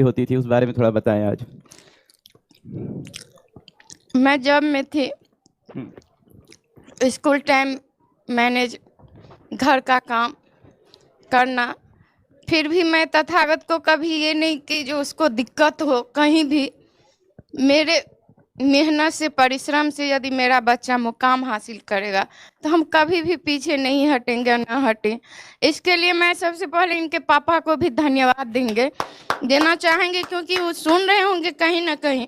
होती थी, उस बारे में थोड़ा बताएं आज। मैं जब में थी स्कूल टाइम मैनेज घर का काम करना, फिर भी मैं तथागत को कभी ये नहीं कि जो उसको दिक्कत हो कहीं भी। मेरे मेहनत से परिश्रम से यदि मेरा बच्चा मुकाम हासिल करेगा तो हम कभी भी पीछे नहीं हटेंगे, ना हटें। इसके लिए मैं सबसे पहले इनके पापा को भी धन्यवाद देना चाहेंगे, क्योंकि वो सुन रहे होंगे कहीं ना कहीं।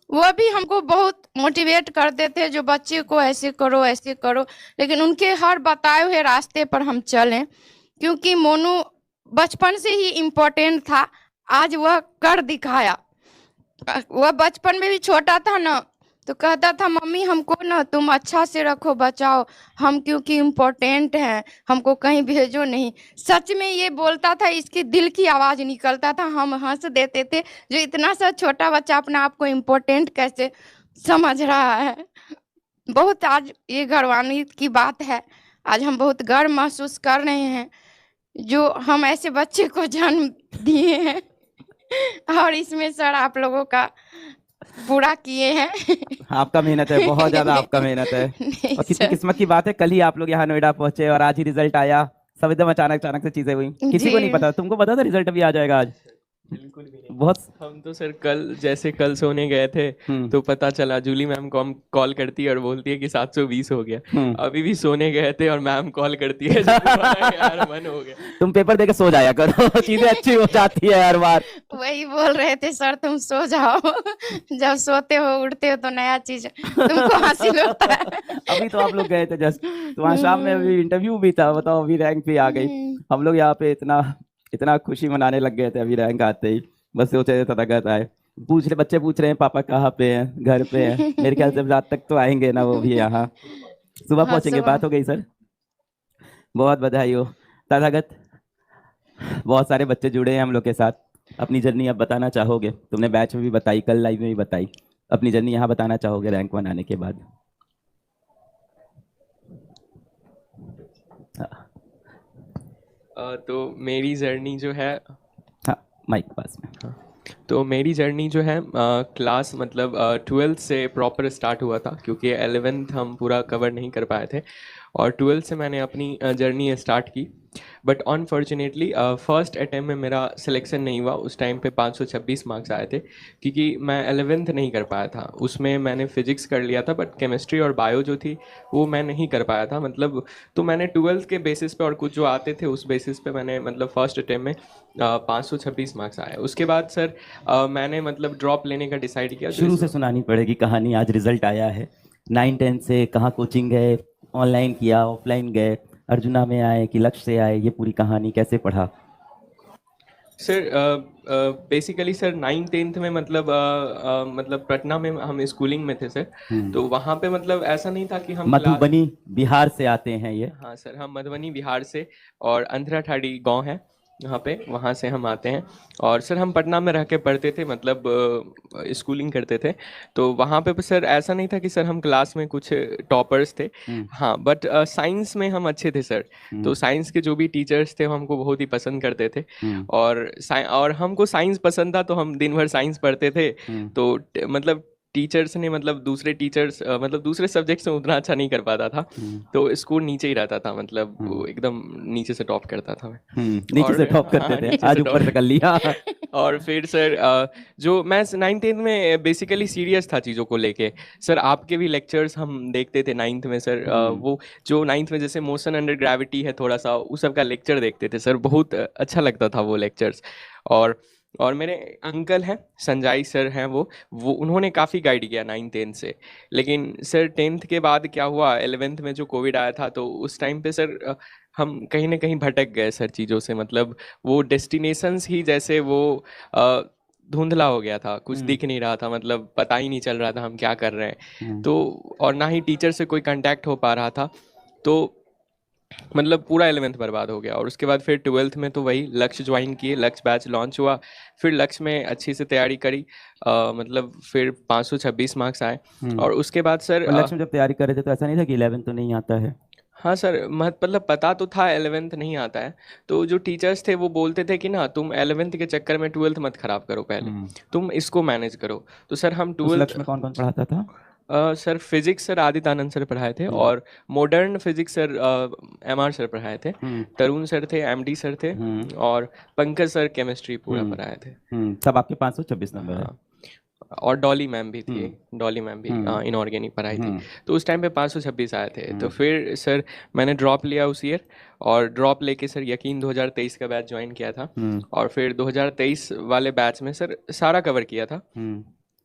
वो भी हमको बहुत मोटिवेट करते थे, जो बच्चे को ऐसे करो ऐसे करो, लेकिन उनके हर बताए हुए रास्ते पर हम चलें, क्योंकि मोनू बचपन से ही इम्पोर्टेंट था। आज वह कर दिखाया। वह बचपन में भी छोटा था ना, तो कहता था मम्मी हमको ना तुम अच्छा से रखो, बचाओ, हम क्योंकि इम्पोर्टेंट हैं, हमको कहीं भेजो नहीं। सच में ये बोलता था, इसके दिल की आवाज़ निकलता था। हम हंस देते थे, जो इतना सा छोटा बच्चा अपने आप को इम्पोर्टेंट कैसे समझ रहा है। बहुत आज ये गर्वान्वित की बात है। आज हम बहुत गर्व महसूस कर रहे हैं जो हम ऐसे बच्चे को जन्म दिए हैं, और इसमें सर आप लोगों का पूरा किए हैं। आपका मेहनत है, बहुत ज्यादा आपका मेहनत है। नहीं और कितनी सर। किस्मत की बात है, कल ही आप लोग यहाँ नोएडा पहुंचे और आज ही रिजल्ट आया। सब एकदम अचानक अचानक से चीजें हुई, किसी जी को नहीं पता। तुमको पता था रिजल्ट अभी आ जाएगा आज? बिल्कुल भी नहीं। बहुत। हम तो सर कल सोने गए थे तो पता चला, जूली मैम को हम कॉल करती है और बोलती है कि 720 हो गया। अभी भी सोने गए थे और मैम कॉल करती है, यार मन हो गया। तुम पेपर देके सो जाया करो, चीजें अच्छी हो जाती है हर बार। वही बोल रहे थे सर, तुम सो जाओ। जब सोते हो उठते हो तो नया चीज तुमको हासिल होता है। अभी तो आप लोग गए थे जस्ट, तो वहाँ शाम में अभी इंटरव्यू भी था, बताओ अभी रैंक पे आ गई। हम लोग यहाँ पे इतना इतना खुशी मनाने लग गए थे अभी रैंक आते ही। बस सोचे थे तथागत आए। बच्चे पूछ रहे हैं पापा कहाँ पे हैं, घर पे हैं। मेरे ख्याल से रात तक तो आएंगे ना वो भी यहाँ, सुबह हाँ पहुंचेंगे। सुबह। बात हो गई सर, बहुत बधाई हो तथागत। बहुत सारे बच्चे जुड़े हैं हम लोग के साथ। अपनी जर्नी अब बताना चाहोगे? तुमने बैच में भी बताई, कल लाइव में भी बताई, अपनी जर्नी यहाँ बताना चाहोगे रैंक 1 आने के बाद? तो मेरी जर्नी जो है, हाँ माइक पास में। तो मेरी जर्नी जो है क्लास मतलब 12th से प्रॉपर स्टार्ट हुआ था, क्योंकि 11th हम पूरा कवर नहीं कर पाए थे, और 12th से मैंने अपनी जर्नी स्टार्ट की। बट अनफॉर्चुनेटली फर्स्ट अटैम्प्ट में मेरा सिलेक्शन नहीं हुआ। उस टाइम पे 526 मार्क्स आए थे, क्योंकि मैं 11th नहीं कर पाया था। उसमें मैंने फिजिक्स कर लिया था, बट केमिस्ट्री और बायो जो थी वो मैं नहीं कर पाया था मतलब। तो मैंने 12th के बेसिस पे और कुछ जो आते थे उस बेसिस पे मैंने मतलब फर्स्ट अटैम्प्ट में 526 मार्क्स आए। उसके बाद सर मैंने मतलब ड्रॉप लेने का डिसाइड किया। शुरू से सुनानी पड़ेगी कहानी। आज रिजल्ट आया है 9-10 से, कहाँ कोचिंग गए, ऑनलाइन किया, ऑफलाइन गए, अर्जुना में आए कि लक्ष्य से आए, ये पूरी कहानी कैसे पढ़ा? सर बेसिकली सर 9th-10th में मतलब पटना में हम स्कूलिंग में थे सर। तो वहाँ पे मतलब ऐसा नहीं था कि हम मधुबनी बिहार से आते हैं ये? हाँ सर, हम मधुबनी बिहार से, और अंधराठाड़ी गांव है यहाँ पे, वहाँ से हम आते हैं। और सर हम पटना में रह के पढ़ते थे, मतलब स्कूलिंग करते थे। तो वहाँ पे सर ऐसा नहीं था कि सर हम क्लास में कुछ टॉपर्स थे। हाँ, बट साइंस में हम अच्छे थे सर। तो साइंस के जो भी टीचर्स थे वो हमको बहुत ही पसंद करते थे। और हमको साइंस पसंद था, तो हम दिन भर साइंस पढ़ते थे। तो मतलब टीचर्स ने मतलब दूसरे टीचर्स मतलब दूसरे सब्जेक्ट्स में उतना अच्छा नहीं कर पाता था। तो स्कोर नीचे ही रहता था, मतलब वो एकदम नीचे से टॉप करता था मैं। नीचे से टॉप करते थे, आज ऊपर कर लिया। और फिर सर जो मैं 9th-10th में बेसिकली सीरियस था चीज़ों को लेके। सर आपके भी लेक्चर्स हम देखते थे 9th में सर। वो जो 9th में जैसे मोशन अंडर ग्रेविटी है थोड़ा सा, उस सब का लेक्चर देखते थे सर। बहुत अच्छा लगता था वो लेक्चर्स। और मेरे अंकल हैं संजय सर हैं, वो उन्होंने काफ़ी गाइड किया 9th-10th से। लेकिन सर 10th के बाद क्या हुआ, 11th में जो कोविड आया था, तो उस टाइम पे सर हम कहीं ना कहीं भटक गए सर चीज़ों से। मतलब वो डेस्टिनेशंस ही जैसे वो धुंधला हो गया था, कुछ दिख नहीं रहा था, मतलब पता ही नहीं चल रहा था हम क्या कर रहे हैं। तो और ना ही टीचर से कोई कांटेक्ट हो पा रहा था। तो मतलब पूरा 11th बर्बाद हो गया। और उसके बाद फिर 12th में तो वही लक्ष्य ज्वाइन किए, लक्ष्य बैच लॉन्च हुआ। फिर लक्ष्य में अच्छी से तैयारी करी, मतलब फिर 526 मार्क्स आए। और उसके बाद सर लक्ष्य में जब तैयारी कर रहे थे तो ऐसा नहीं था कि 11 तो नहीं आता है? हाँ सर, मतलब पता तो था 11th नहीं आता है, तो जो टीचर्स थे वो बोलते थे कि ना तुम 11th के चक्कर में 12th मत खराब करो, पहले तुम इसको मैनेज करो। तो सर हम उस 12th लक्ष्य में कौन-कौन पढ़ाता था? सर फिजिक्स सर आदित्य आनंद सर पढ़ाए थे, और modern physics sir MR sir पढ़ाए थे, तरुण सर थे, एमडी सर थे, और पंकज सर केमिस्ट्री पूरा पढ़ाए थे। तब आपके 526 नंबर है। हाँ, और डॉली मैम भी थी, डॉली मैम भी इनऑर्गेनिक पढ़ाई थी, तो उस टाइम पे 526 आए थे। तो फिर सर मैंने ड्रॉप लिया उस ईयर, और ड्रॉप लेके सर यकीन 2023 का बैच ज्वाइन किया था, और फिर 2023 वाले बैच में सर सारा कवर किया था।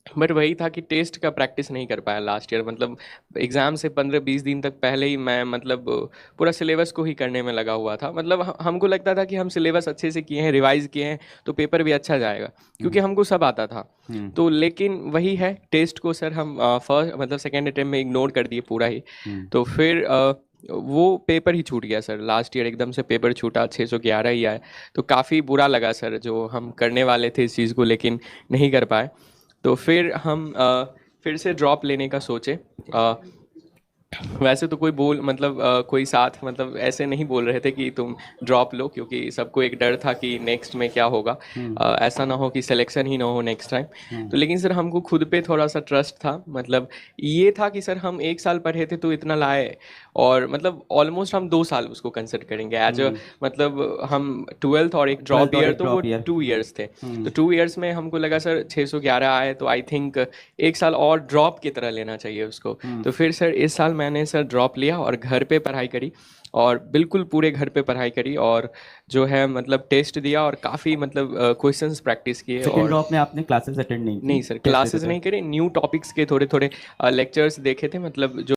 बट वही था कि टेस्ट का प्रैक्टिस नहीं कर पाया लास्ट ईयर, मतलब एग्ज़ाम से 15-20 दिन तक पहले ही मैं मतलब पूरा सिलेबस को ही करने में लगा हुआ था। मतलब हमको लगता था कि हम सिलेबस अच्छे से किए हैं, रिवाइज किए हैं, तो पेपर भी अच्छा जाएगा, क्योंकि हमको सब आता था। तो लेकिन वही है, टेस्ट को सर हम फर्स्ट मतलब सेकेंड अटेम्प्ट में इग्नोर कर दिए पूरा ही। तो फिर वो पेपर ही छूट गया सर, लास्ट ईयर एकदम से पेपर छूटा, 611 ही आए। तो काफ़ी बुरा लगा सर, जो हम करने वाले थे इस चीज़ को लेकिन नहीं कर पाए। तो फिर हम फिर से ड्रॉप लेने का सोचे। वैसे तो कोई कोई साथ मतलब ऐसे नहीं बोल रहे थे कि तुम ड्रॉप लो, क्योंकि सबको एक डर था कि नेक्स्ट में क्या होगा, ऐसा ना हो कि सिलेक्शन ही ना हो नेक्स्ट टाइम। तो लेकिन सर हमको खुद पे थोड़ा सा ट्रस्ट था, मतलब ये था कि सर हम 1 साल पढ़े थे तो इतना लाए, और मतलब ऑलमोस्ट हम 2 साल उसको कंसिडर करेंगे एज अ, मतलब हम 12th और एक ड्रॉप ईयर, तो वो 2 ईयर्स थे। तो 2 ईयर्स में हमको लगा सर 611 आए तो आई थिंक 1 साल और ड्रॉप की तरह लेना चाहिए उसको। तो फिर सर इस साल मैंने सर ड्रॉप लिया और घर पे पढ़ाई करी, और बिल्कुल पूरे घर पे पढ़ाई करी, और जो है मतलब टेस्ट दिया, और काफ़ी मतलब क्वेश्चंस प्रैक्टिस किए। सेकंड और ड्रॉप में आपने क्लासेस अटेंड नहीं की? नहीं सर, टेस्ट क्लासेस देते थे? नहीं करे, न्यू टॉपिक्स के थोड़े थोड़े लेक्चर्स देखे थे, मतलब जो